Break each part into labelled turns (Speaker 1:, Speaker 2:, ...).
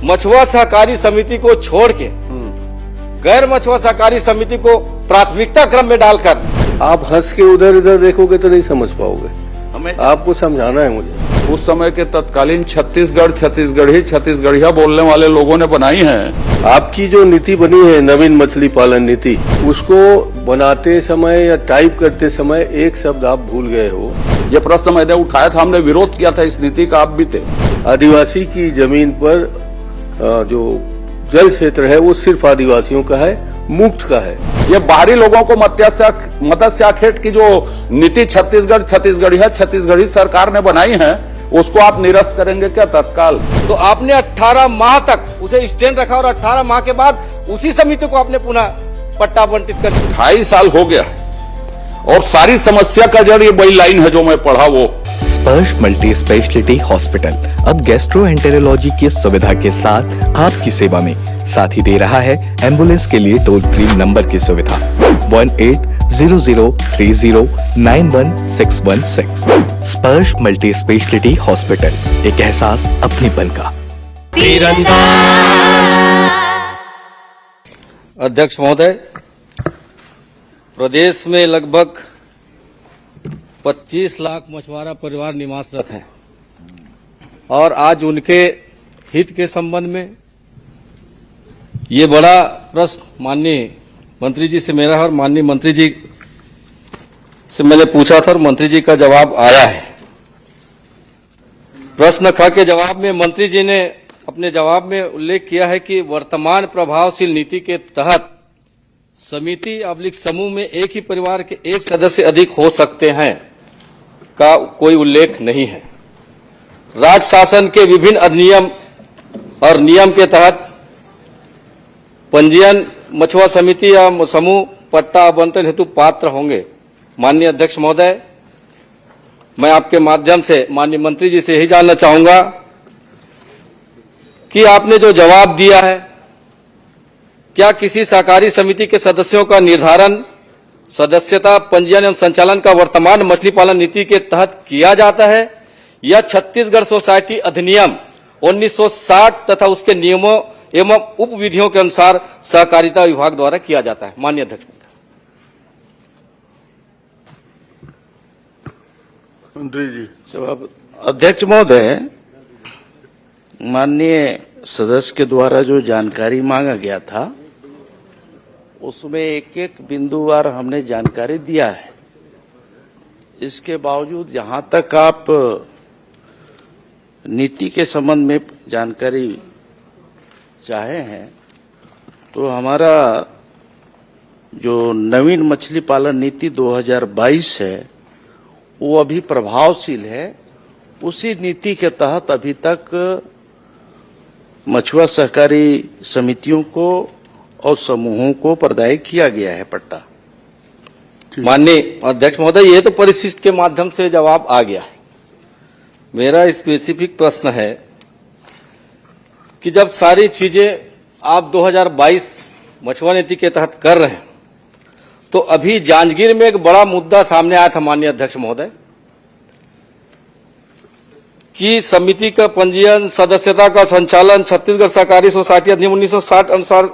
Speaker 1: मछुआ सहकारी समिति को छोड़ के गैर मछुआ सहकारी समिति को प्राथमिकता क्रम में डालकर
Speaker 2: आप हंस के उधर इधर देखोगे तो नहीं समझ पाओगे।
Speaker 3: हमें
Speaker 2: आपको समझाना है मुझे।
Speaker 3: उस समय के तत्कालीन छत्तीसगढ़िया बोलने वाले लोगों ने बनाई है।
Speaker 2: आपकी जो नीति बनी है नवीन मछली पालन नीति, उसको बनाते समय या टाइप करते समय एक शब्द आप भूल गए हो।
Speaker 3: ये प्रश्न मैंने उठाया था, हमने विरोध किया था इस नीति का, आप भी थे।
Speaker 2: आदिवासी की जमीन पर जो जल क्षेत्र है वो सिर्फ आदिवासियों का है, मुक्त का है।
Speaker 3: ये बाहरी लोगों को मत्स्य आखेट की जो नीति छत्तीसगढ़ी सरकार ने बनाई है, उसको आप निरस्त करेंगे क्या तत्काल?
Speaker 1: तो आपने 18 माह तक उसे स्टैंड रखा और 18 माह के बाद उसी समिति को आपने पुनः पट्टा आवंटित कर दिया।
Speaker 3: 2.5 साल हो गया और सारी समस्या का जड़ ये बड़ी लाइन है जो मैं पढ़ा वो।
Speaker 4: स्पर्श मल्टी स्पेशलिटी हॉस्पिटल अब गैस्ट्रोएंटेरोलॉजी की सुविधा के साथ आपकी सेवा में, साथ ही दे रहा है एम्बुलेंस के लिए टोल फ्री नंबर की सुविधा 180030911616। स्पर्श मल्टी स्पेशलिटी हॉस्पिटल, एक एहसास अपनेपन का।
Speaker 1: अध्यक्ष महोदय, प्रदेश में लगभग 25 लाख मछुआरा परिवार निवासरत हैं और आज उनके हित के संबंध में ये बड़ा प्रश्न माननीय मंत्री जी से मेरा है और माननीय मंत्री जी से मैंने पूछा था और मंत्री जी का जवाब आया है। प्रश्न ख के जवाब में मंत्री जी ने अपने जवाब में उल्लेख किया है कि वर्तमान प्रभावशील नीति के तहत समिति अब्लिक समूह में एक ही परिवार के एक सदस्य अधिक हो सकते हैं का कोई उल्लेख नहीं है। राज्य शासन के विभिन्न अधिनियम और नियम के तहत पंजीयन मछुआ समिति या समूह पट्टा आवंटन हेतु पात्र होंगे। माननीय अध्यक्ष महोदय, मैं आपके माध्यम से माननीय मंत्री जी से यही जानना चाहूंगा कि आपने जो जवाब दिया है, क्या किसी सहकारी समिति के सदस्यों का निर्धारण सदस्यता पंजीयन एवं संचालन का वर्तमान मछली पालन नीति के तहत किया जाता है या छत्तीसगढ़ सोसाइटी अधिनियम 1960 तथा उसके नियमों एवं उप विधियों के अनुसार सहकारिता विभाग द्वारा किया जाता है? माननीय अध्यक्ष
Speaker 2: मंत्री जी।
Speaker 5: अध्यक्ष महोदय, माननीय सदस्य के द्वारा जो जानकारी मांगा गया था उसमें एक एक बिंदुवार हमने जानकारी दिया है। इसके बावजूद जहां तक आप नीति के संबंध में जानकारी चाहे हैं तो हमारा जो नवीन मछली पालन नीति 2022 है वो अभी प्रभावशील है। उसी नीति के तहत अभी तक मछुआ सहकारी समितियों को और समूहों को प्रदाय किया गया है पट्टा।
Speaker 1: माननीय अध्यक्ष महोदय, ये तो परिशिष्ट के माध्यम से जवाब आ गया है। मेरा स्पेसिफिक प्रश्न है कि जब सारी चीजें आप 2022 मछुआ नीति के तहत कर रहे हैं तो अभी जांजगीर में एक बड़ा मुद्दा सामने आया था माननीय अध्यक्ष महोदय कि समिति का पंजीयन, सदस्यता का संचालन छत्तीसगढ़ सहकारी सोसाइटी अधिनियम 1960 अनुसार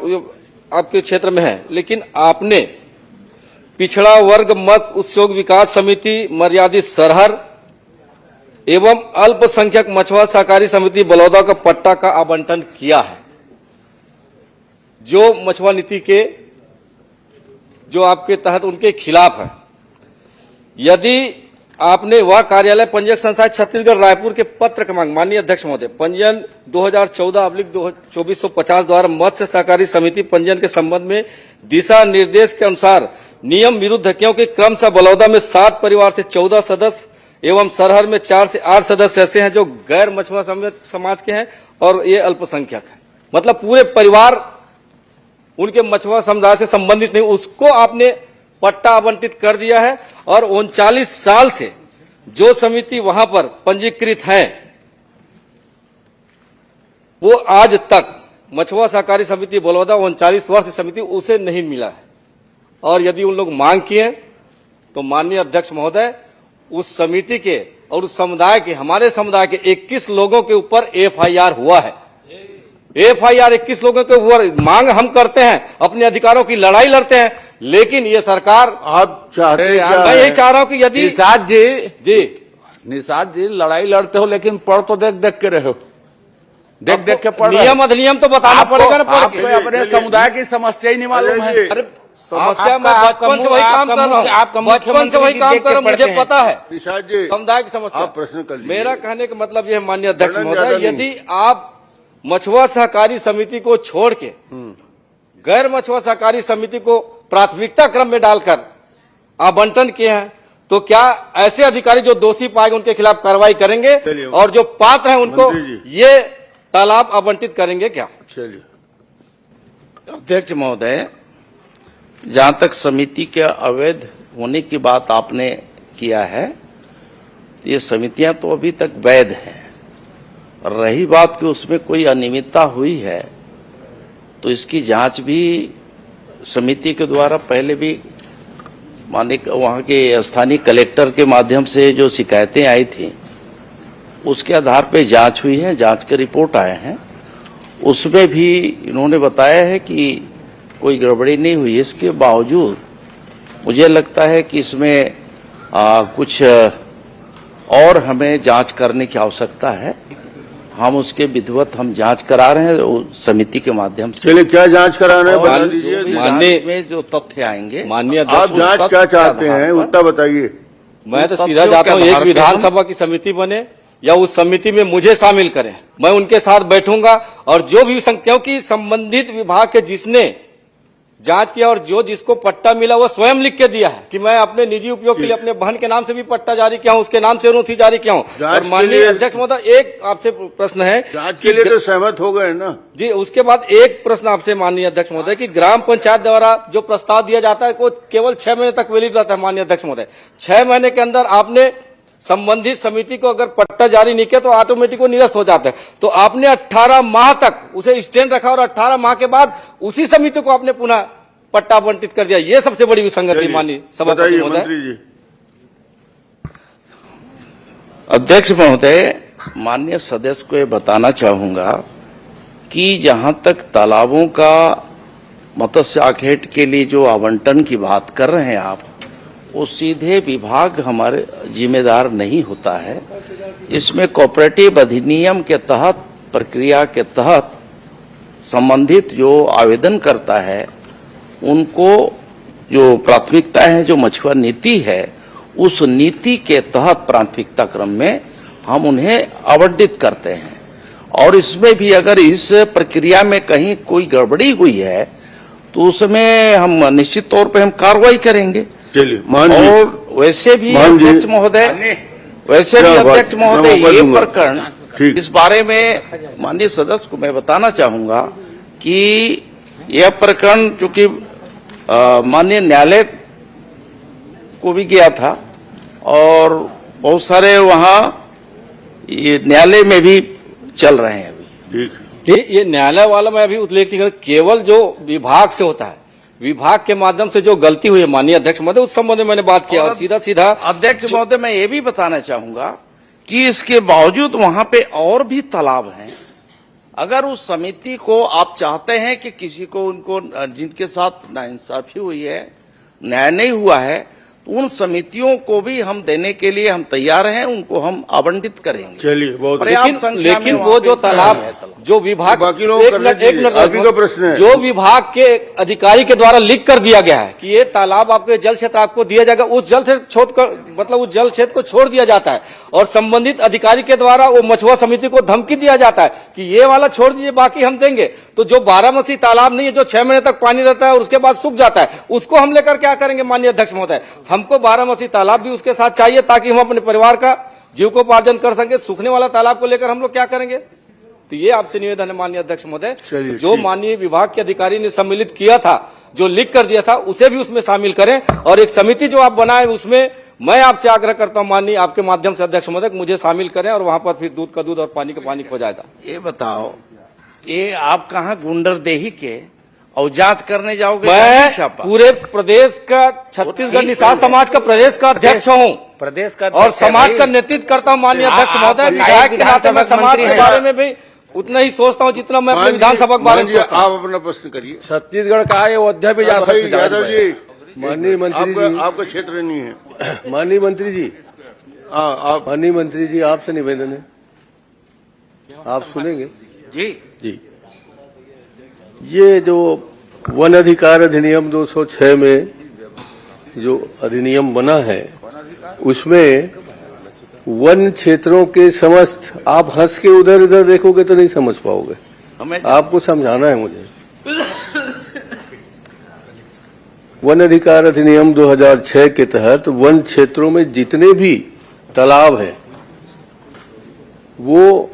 Speaker 1: आपके क्षेत्र में है, लेकिन आपने पिछड़ा वर्ग मत उद्योग विकास समिति मर्यादित सरहर एवं अल्पसंख्यक मछुआ सहकारी समिति बलौदा का पट्टा का आवंटन किया है, जो मछुआ नीति के जो आपके तहत उनके खिलाफ है। यदि आपने वह कार्यालय पंजीयक संस्था छत्तीसगढ़ रायपुर के पत्र क्रमांक, माननीय अध्यक्ष महोदय, पंजीयन 2014/2450 द्वारा मत्स्य सहकारी समिति पंजीयन के संबंध में दिशा निर्देश के अनुसार नियम विरुद्ध है, क्योंकि क्रम से बलौदा में 7 परिवार से 14 सदस्य एवं सरहर में 4 से 8 सदस्य ऐसे हैं जो गैर मछुआ समाज के हैं और ये अल्पसंख्यक है। मतलब पूरे परिवार उनके मछुआ समुदाय से संबंधित नहीं, उसको आपने पट्टा आवंटित कर दिया है। और 39 साल से जो समिति वहां पर पंजीकृत है वो आज तक मछुआ सहकारी समिति बलौदा 39 वर्ष समिति उसे नहीं मिला है। और यदि उन लोग मांग किए तो माननीय अध्यक्ष महोदय, उस समिति के और उस समुदाय के, हमारे समुदाय के 21 लोगों के ऊपर FIR हुआ है। FIR 21 लोगों के ऊपर मांग हम करते हैं, अपने अधिकारों की लड़ाई लड़ते हैं, लेकिन ये सरकार,
Speaker 2: आप चाहते क्या
Speaker 1: मैं
Speaker 2: है?
Speaker 1: यही चाह रहा हूं कि यदि
Speaker 3: निषाद जी
Speaker 1: जी
Speaker 3: निषाद जी लड़ाई लड़ते हो लेकिन पढ़ तो देख देख के रहे हो, देख देख के पढ़ रहे हो।
Speaker 1: नियम अधिनियम तो बताना पड़ेगा ना, पढ़
Speaker 3: आपको
Speaker 1: के।
Speaker 3: अपने समुदाय की समस्या ही नहीं मालूम है।
Speaker 2: अरे
Speaker 1: अरे समस्या मैं
Speaker 3: आपका
Speaker 1: बचपन से वही काम कर रहा
Speaker 3: आपका
Speaker 1: हूँ, बचपन से वही काम कर रहा हूँ, मुझे पता है
Speaker 2: निषाद जी,
Speaker 1: समुदाय की समस्या।
Speaker 2: आप प्रश्न कर लीजिए।
Speaker 1: मेरा कहने का मतलब यह है माननीय अध्यक्ष
Speaker 2: वर्णन
Speaker 1: महोदय,
Speaker 2: ज्यादा
Speaker 1: यदि आप मछुआ सहकारी समिति को छोड़ के गैर मछुआ सहकारी समिति को प्राथमिकता क्रम में डालकर आवंटन किए हैं, तो क्या ऐसे अधिकारी जो दोषी पाए गए उनके खिलाफ कार्रवाई करेंगे
Speaker 2: चलिए।
Speaker 1: और जो पात्र हैं उनको
Speaker 2: मंत्री जी।
Speaker 1: ये तालाब आवंटित करेंगे क्या?
Speaker 2: चलिए,
Speaker 5: अध्यक्ष महोदय, जहां तक समिति के अवैध होने की बात आपने किया है, ये समितियां तो अभी तक वैध हैं। रही बात कि उसमें कोई अनियमितता हुई है, तो इसकी जांच भी समिति के द्वारा पहले भी माननीय वहां के स्थानीय कलेक्टर के माध्यम से जो शिकायतें आई थी, उसके आधार पर जांच हुई है, जांच के रिपोर्ट आए हैं। उसमें भी इन्होंने बताया है कि कोई गड़बड़ी नहीं हुई। इसके बावजूद मुझे लगता है कि इसमें कुछ और हमें जांच करने की आवश्यकता है। हम उसके विधिवत हम जांच करा रहे हैं समिति के माध्यम से।
Speaker 2: चलिए, क्या जांच करा रहे हैं
Speaker 5: और
Speaker 2: बता
Speaker 5: जो
Speaker 2: दीजिए।
Speaker 5: भी
Speaker 1: माननीय-
Speaker 5: जांच में जो तथ्य आएंगे,
Speaker 1: माननीय
Speaker 2: आप
Speaker 1: अध्यक्ष,
Speaker 2: जांच
Speaker 5: तथ्य
Speaker 2: क्या
Speaker 5: के
Speaker 2: चाहते
Speaker 5: आधार
Speaker 2: हैं,
Speaker 5: पर-
Speaker 2: उतना बताइए।
Speaker 1: मैं तो
Speaker 5: तथ्यों
Speaker 1: सीधा
Speaker 5: के
Speaker 1: जाता हूं, एक
Speaker 5: आधार पे
Speaker 1: विधानसभा की समिति बने या उस समिति में मुझे शामिल करें, मैं उनके साथ बैठूंगा और जो भी क्योंकि संबंधित विभाग के जिसने जांच किया और जो जिसको पट्टा मिला वो स्वयं लिख के दिया है कि मैं अपने निजी उपयोग के लिए अपने बहन के नाम से भी पट्टा जारी किया हूं, उसके नाम से एनओसी जारी किया हूं।
Speaker 2: जांच
Speaker 1: और
Speaker 2: के
Speaker 1: माननीय
Speaker 2: लिए-
Speaker 1: अध्यक्ष महोदय, एक आपसे प्रश्न है
Speaker 2: जांच के लिए तो सहमत हो गए ना।
Speaker 1: जी, उसके बाद एक प्रश्न आपसे माननीय अध्यक्ष महोदय कि ग्राम पंचायत द्वारा जो प्रस्ताव दिया जाता है वो केवल 6 महीने तक वैलिड रहता है। माननीय अध्यक्ष महोदय, 6 महीने के अंदर आपने संबंधित समिति को अगर पट्टा जारी नहीं किया तो ऑटोमेटिक वो निरस्त हो जाता है। तो आपने 18 माह तक उसे स्टैंड रखा और 18 माह के बाद उसी समिति को आपने पुनः पट्टा आवंटित कर दिया। ये सबसे बड़ी विसंगति
Speaker 2: चलिए,
Speaker 1: माननीय सभापति
Speaker 2: बताइए
Speaker 1: महोदय।
Speaker 2: मंत्री जी।
Speaker 5: अध्यक्ष महोदय, माननीय सदस्य को ये बताना चाहूंगा कि जहां तक तालाबों का मत्स्य आखेट के लिए जो आवंटन की बात कर रहे हैं आप, वो सीधे विभाग हमारे जिम्मेदार नहीं होता है। इसमें कोऑपरेटिव अधिनियम के तहत, प्रक्रिया के तहत संबंधित जो आवेदन करता है उनको जो प्राथमिकता है, जो मछुआ नीति है, उस नीति के तहत प्राथमिकता क्रम में हम उन्हें आवंटित करते हैं। और इसमें भी अगर इस प्रक्रिया में कहीं कोई गड़बड़ी हुई है तो उसमें हम निश्चित तौर पे हम कार्रवाई करेंगे।
Speaker 2: चलिए, मान जी।
Speaker 5: और वैसे भी
Speaker 2: मान जी।
Speaker 5: अध्यक्ष महोदय, वैसे भी
Speaker 2: क्या बात-
Speaker 5: अध्यक्ष महोदय,
Speaker 2: मैं मौका
Speaker 5: ये
Speaker 2: दूंगा।
Speaker 5: प्रकरण,
Speaker 2: ठीक।
Speaker 5: इस बारे में माननीय सदस्य को मैं बताना चाहूंगा कि यह प्रकरण चूंकि माननीय न्यायालय को भी गया था और बहुत सारे वहां ये न्यायालय में भी चल रहे हैं अभी।
Speaker 2: ठीक,
Speaker 1: ये न्यायालय वाला मैं अभी उल्लेख नहीं कर, केवल जो विभाग से होता है, विभाग के माध्यम से जो गलती हुई है माननीय अध्यक्ष महोदय, उस संबंध में मैंने बात किया और सीधा सीधा
Speaker 5: अध्यक्ष महोदय, मैं ये भी बताना चाहूंगा कि इसके बावजूद वहां पे और भी तालाब हैं। अगर उस समिति को आप चाहते हैं कि किसी को उनको जिनके साथ नाइंसाफी हुई है, न्याय नहीं हुआ है, तो उन समितियों को भी हम देने के लिए हम तैयार हैं, उनको हम आवंटित करेंगे।
Speaker 2: चलिए, बहुत
Speaker 5: पर्याप्त संख्या में
Speaker 1: लेकिन
Speaker 5: वहाँ
Speaker 1: वो
Speaker 5: पे
Speaker 1: जो तालाब
Speaker 5: है तालाब।
Speaker 1: जो विभाग,
Speaker 2: बाकी लोगों
Speaker 1: एक
Speaker 2: को
Speaker 1: मिनट,
Speaker 2: करने
Speaker 1: एक मिनट,
Speaker 2: दीजिए। आगे का प्रश्न है।
Speaker 1: जो विभाग के अधिकारी के द्वारा लिख कर दिया गया है कि ये तालाब आपके जल क्षेत्र आपको दिया जाएगा, उस जल क्षेत्र छोड़ कर मतलब उस जल क्षेत्र को छोड़ दिया जाता है और संबंधित अधिकारी के द्वारा वो मछुआ समिति को धमकी दिया जाता है कि ये वाला छोड़ दीजिए, बाकी हम देंगे। तो जो 12 तालाब नहीं है, जो 6 महीने तक पानी रहता है और उसके बाद सूख जाता है, उसको हम लेकर क्या करेंगे माननीय अध्यक्ष महोदय? हमको 12 तालाब भी उसके साथ चाहिए ताकि हम अपने परिवार का जीविकोपार्जन कर सके। सूखने वाला तालाब को लेकर हम लोग क्या करेंगे? तो ये आपसे निवेदन है माननीय अध्यक्ष महोदय,
Speaker 2: चलिए,
Speaker 1: जो
Speaker 2: ठीक।
Speaker 1: माननीय विभाग के अधिकारी ने सम्मिलित किया था, जो लिख कर दिया था, उसे भी उसमें शामिल करें और एक समिति जो आप बनाए उसमें मैं आपसे आग्रह करता हूं माननीय आपके माध्यम से अध्यक्ष महोदय, मुझे शामिल करें और वहां पर फिर दूध का दूध और पानी का पानी हो जाएगा।
Speaker 5: ये बताओ, ये आप कहाँ गुंडरदेही के और जांच करने जाओगे?
Speaker 1: मैं
Speaker 5: छापा
Speaker 1: पूरे प्रदेश का छत्तीसगढ़ निषाद समाज का प्रदेश का अध्यक्ष हूं
Speaker 3: प्रदेश का
Speaker 1: और समाज का नेतृत्व करता हूं माननीय अध्यक्ष महोदय। विधायक के नाते मैं समाज के बारे में भी उतना ही सोचता हूँ जितना मैं अपने
Speaker 2: मान जी-
Speaker 1: विधानसभा के बारे में
Speaker 2: मान जी,
Speaker 1: सोचता हूँ।
Speaker 2: आप अपना प्रश्न करिए।
Speaker 6: छत्तीसगढ़ का अयोध्या भी जा
Speaker 2: भाई
Speaker 6: सकते
Speaker 2: यादव जी, माननीय मंत्री जी,
Speaker 3: आपका क्षेत्र नहीं है।
Speaker 2: माननीय मंत्री जी, आप माननीय मंत्री जी, आपसे निवेदन है, आप सुनेंगे
Speaker 5: जी
Speaker 2: जी। ये जो वन अधिकार अधिनियम 206 में जो अधिनियम बना है, उसमें वन क्षेत्रों के समस्त, आप हंस के उधर इधर देखोगे तो नहीं समझ पाओगे,
Speaker 5: हमें
Speaker 2: आपको समझाना है मुझे। वन अधिकार अधिनियम 2006 के तहत वन क्षेत्रों में जितने भी तालाब हैं वो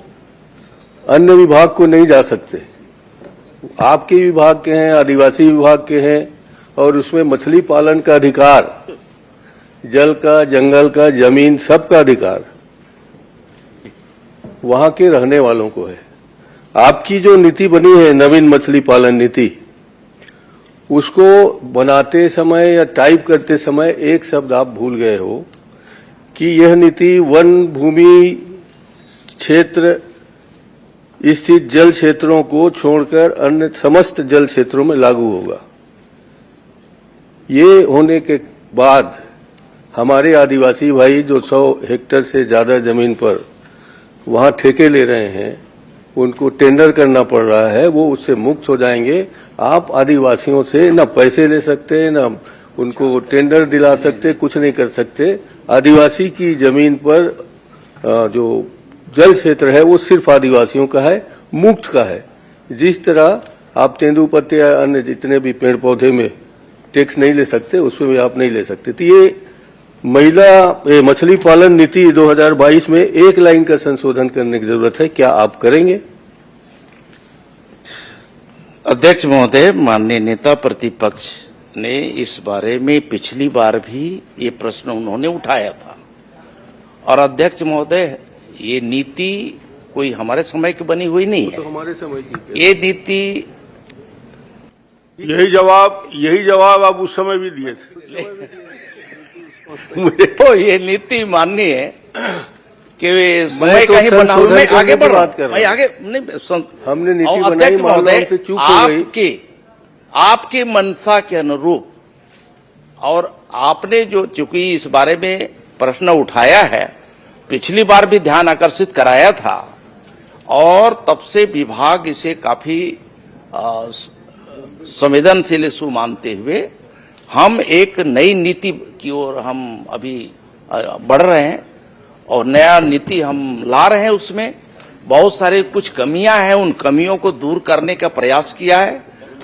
Speaker 2: अन्य विभाग को नहीं जा सकते, आपके विभाग के हैं, आदिवासी विभाग के हैं, और उसमें मछली पालन का अधिकार, जल का, जंगल का, जमीन, सबका अधिकार वहां के रहने वालों को है। आपकी जो नीति बनी है नवीन मछली पालन नीति, उसको बनाते समय या टाइप करते समय एक शब्द आप भूल गए हो कि यह नीति वन भूमि क्षेत्र स्थित जल क्षेत्रों को छोड़कर अन्य समस्त जल क्षेत्रों में लागू होगा। ये होने के बाद हमारे आदिवासी भाई जो 100 हेक्टेयर से ज्यादा जमीन पर वहां ठेके ले रहे हैं, उनको टेंडर करना पड़ रहा है, वो उससे मुक्त हो जाएंगे। आप आदिवासियों से न पैसे ले सकते, न उनको टेंडर दिला सकते, कुछ नहीं कर सकते। आदिवासी की जमीन पर जो जल क्षेत्र है वो सिर्फ आदिवासियों का है, मुक्त का है। जिस तरह आप तेंदुपत्ते या अन्य जितने भी पेड़ पौधे में टैक्स नहीं ले सकते, उसमें भी आप नहीं ले सकते। तो ये मछली पालन नीति 2022 में एक लाइन का संशोधन करने की जरूरत है, क्या आप करेंगे?
Speaker 5: अध्यक्ष महोदय, माननीय नेता प्रतिपक्ष ने इस बारे में पिछली बार भी ये प्रश्न उन्होंने उठाया था। और अध्यक्ष महोदय, ये नीति कोई हमारे समय की बनी हुई नहीं है।
Speaker 2: तो हमारे समय की
Speaker 5: ये नीति
Speaker 2: यही जवाब आप उस समय भी दिए थे।
Speaker 5: तो ये नीति माननीय है कि समय
Speaker 2: तो
Speaker 5: का ही बना हुआ। मैं
Speaker 2: संशोधन
Speaker 5: आगे
Speaker 2: करने की
Speaker 5: बढ़ रहा
Speaker 2: बात कर
Speaker 5: हूं, मैं
Speaker 2: रहा
Speaker 5: आगे नहीं।
Speaker 2: हमने नीति
Speaker 5: और
Speaker 2: बनाई,
Speaker 5: अध्यक्ष
Speaker 2: मान लो
Speaker 5: महोदय,
Speaker 2: हमसे चूक हो गई।
Speaker 5: आपके मंशा के अनुरूप, और आपने जो चूंकि इस बारे में प्रश्न उठाया है, पिछली बार भी ध्यान आकर्षित कराया था, और तब से विभाग इसे काफी संवेदनशील इशू मानते हुए हम एक नई नीति की ओर हम अभी बढ़ रहे हैं, और नया नीति हम ला रहे हैं। उसमें बहुत सारे कुछ कमियां हैं, उन कमियों को दूर करने का प्रयास किया है।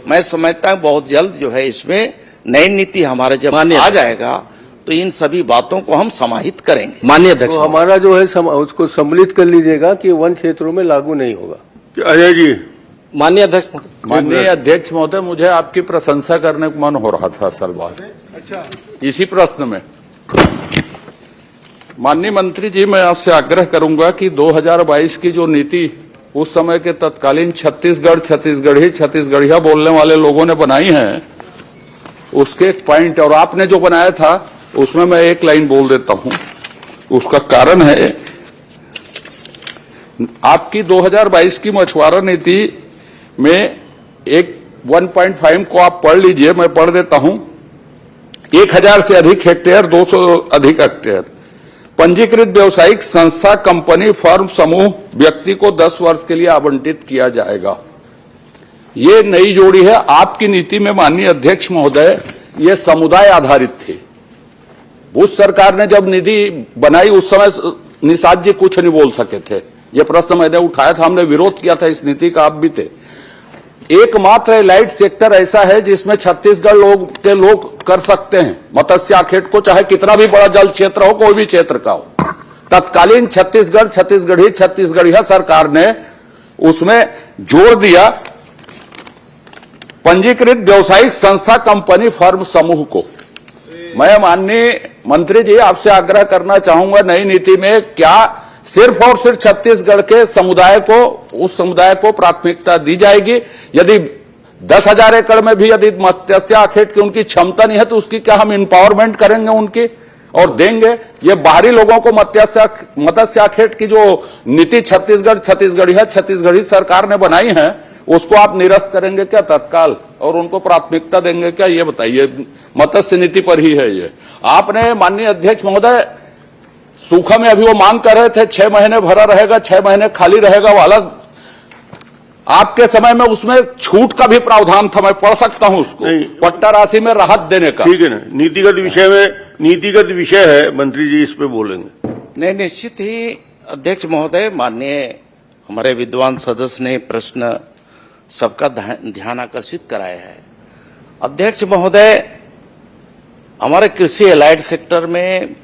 Speaker 5: मैं समझता हूं बहुत जल्द जो है इसमें नई नीति हमारे जब आ जाएगा तो इन सभी बातों को हम समाहित करेंगे।
Speaker 1: माननीय अध्यक्ष,
Speaker 2: तो हमारा जो है उसको सम्मिलित कर लीजिएगा कि वन क्षेत्रों में लागू नहीं होगा। अजय जी,
Speaker 1: माननीय अध्यक्ष,
Speaker 3: माननीय अध्यक्ष महोदय, मुझे आपकी प्रशंसा करने का मन हो रहा था असल बात। अच्छा, इसी प्रश्न में माननीय मंत्री जी, मैं आपसे आग्रह करूंगा कि 2022 की जो नीति उस समय के तत्कालीन छत्तीसगढ़िया बोलने वाले लोगों ने बनाई है, उसके एक पॉइंट, और आपने जो बनाया था उसमें मैं एक लाइन बोल देता हूं। उसका कारण है आपकी 2022 की मछुआरा नीति में एक 1.5 को आप पढ़ लीजिए, मैं पढ़ देता हूं। 1000 से अधिक हेक्टेयर, 200 अधिक हेक्टेयर, पंजीकृत व्यावसायिक संस्था, कंपनी, फर्म, समूह, व्यक्ति को 10 वर्ष के लिए आवंटित किया जाएगा। ये नई जोड़ी है आपकी नीति में। माननीय अध्यक्ष महोदय, ये समुदाय आधारित थी। बुश सरकार ने जब निधि बनाई उस समय निषाद जी कुछ नहीं बोल सके थे। ये प्रश्न मैंने उठाया था, हमने विरोध किया था इस नीति का, आप भी थे। एकमात्र एलाइड सेक्टर ऐसा है जिसमें छत्तीसगढ़ के लोग कर सकते हैं मत्स्य आखेट को, चाहे कितना भी बड़ा जल क्षेत्र हो, कोई भी क्षेत्र का हो। तत्कालीन छत्तीसगढ़िया सरकार ने उसमें जोड़ दिया पंजीकृत व्यावसायिक संस्था, कंपनी, फर्म, समूह को। मैं माननीय मंत्री जी आपसे आग्रह करना चाहूंगा, नई नीति में क्या सिर्फ और सिर्फ छत्तीसगढ़ के समुदाय को, उस समुदाय को प्राथमिकता दी जाएगी? यदि 10,000 एकड़ में भी यदि मत्स्य आखेट की उनकी क्षमता नहीं है तो उसकी क्या हम एम्पावरमेंट करेंगे उनकी? और देंगे। ये बाहरी लोगों को मत्स्य आखेट की जो नीति छत्तीसगढ़ी सरकार ने बनाई है, उसको आप निरस्त करेंगे क्या तत्काल, और उनको प्राथमिकता देंगे क्या, ये बताइए। मत्स्य नीति पर ही है ये। आपने माननीय अध्यक्ष महोदय, सूखा में अभी वो मांग कर रहे थे 6 महीने भरा रहेगा, 6 महीने खाली रहेगा वाला। आपके समय में उसमें छूट का भी प्रावधान था, मैं पढ़ सकता हूं उसको, पट्टा राशि में राहत देने का।
Speaker 2: ठीक है ना, नीतिगत विषय है, मंत्री जी इस पे बोलेंगे।
Speaker 5: नहीं, निश्चित ही अध्यक्ष महोदय, माननीय हमारे विद्वान सदस्य ने प्रश्न सबका ध्यान आकर्षित कराया है। अध्यक्ष महोदय, हमारे कृषि एलाइड सेक्टर में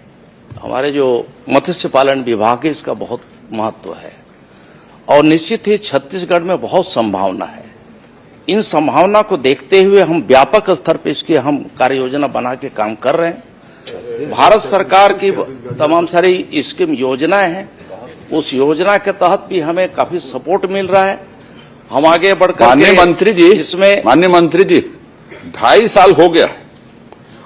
Speaker 5: हमारे जो मत्स्य पालन विभाग है, इसका बहुत महत्व है और निश्चित ही छत्तीसगढ़ में बहुत संभावना है। इन संभावना को देखते हुए हम व्यापक स्तर पर इसकी हम कार्य योजना बना के काम कर रहे हैं। भारत सरकार की तमाम सारी स्कीम योजनाएं हैं, उस योजना के तहत भी हमें काफी सपोर्ट मिल रहा है। हम आगे बढ़कर
Speaker 3: माननीय मंत्री जी,
Speaker 5: इसमें
Speaker 3: माननीय मंत्री जी 2.5 साल हो गया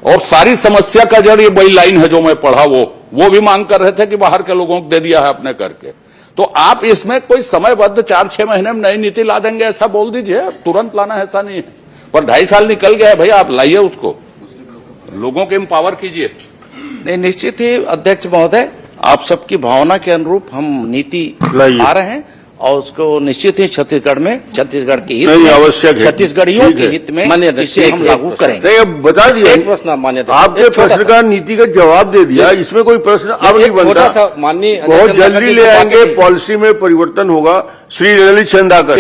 Speaker 3: और सारी समस्या का जड़ ये वही लाइन है जो मैं पढ़ा, वो भी मांग कर रहे थे कि बाहर के लोगों को दे दिया है अपने करके। तो आप इसमें कोई समयबद्ध 4-6 महीने में नई नीति ला देंगे ऐसा बोल दीजिए, तुरंत लाना ऐसा नहीं है। पर 2.5 साल निकल गया है भैया, आप लाइए उसको, लोगों के एम्पावर कीजिए।
Speaker 5: नहीं, निश्चित ही अध्यक्ष महोदय, आप सबकी भावना के अनुरूप हम नीति ला रहे हैं और उसको निश्चित ही छत्तीसगढ़ के हित में,
Speaker 2: आवश्यक है,
Speaker 5: छत्तीसगढ़ियों के हित में इसे हम लागू करेंगे।
Speaker 2: नहीं, अब बता दिया
Speaker 1: एक प्रश्न मान्य
Speaker 2: आपके प्रश्न का नीतिगत जवाब दे दिया, इसमें कोई प्रश्न अब नहीं बनता।
Speaker 1: माननीय
Speaker 2: बहुत जल्दी ले आएंगे, पॉलिसी में परिवर्तन होगा। श्री ललित चंदाकर।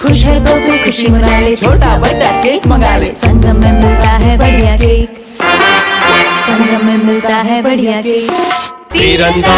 Speaker 7: खुश है तो फिर खुशी मना ले, छोटा बड़ा केक मंगा ले, संगम में मिलता है बढ़िया केक, संगम में मिलता है बढ़िया केक। तीरंदाज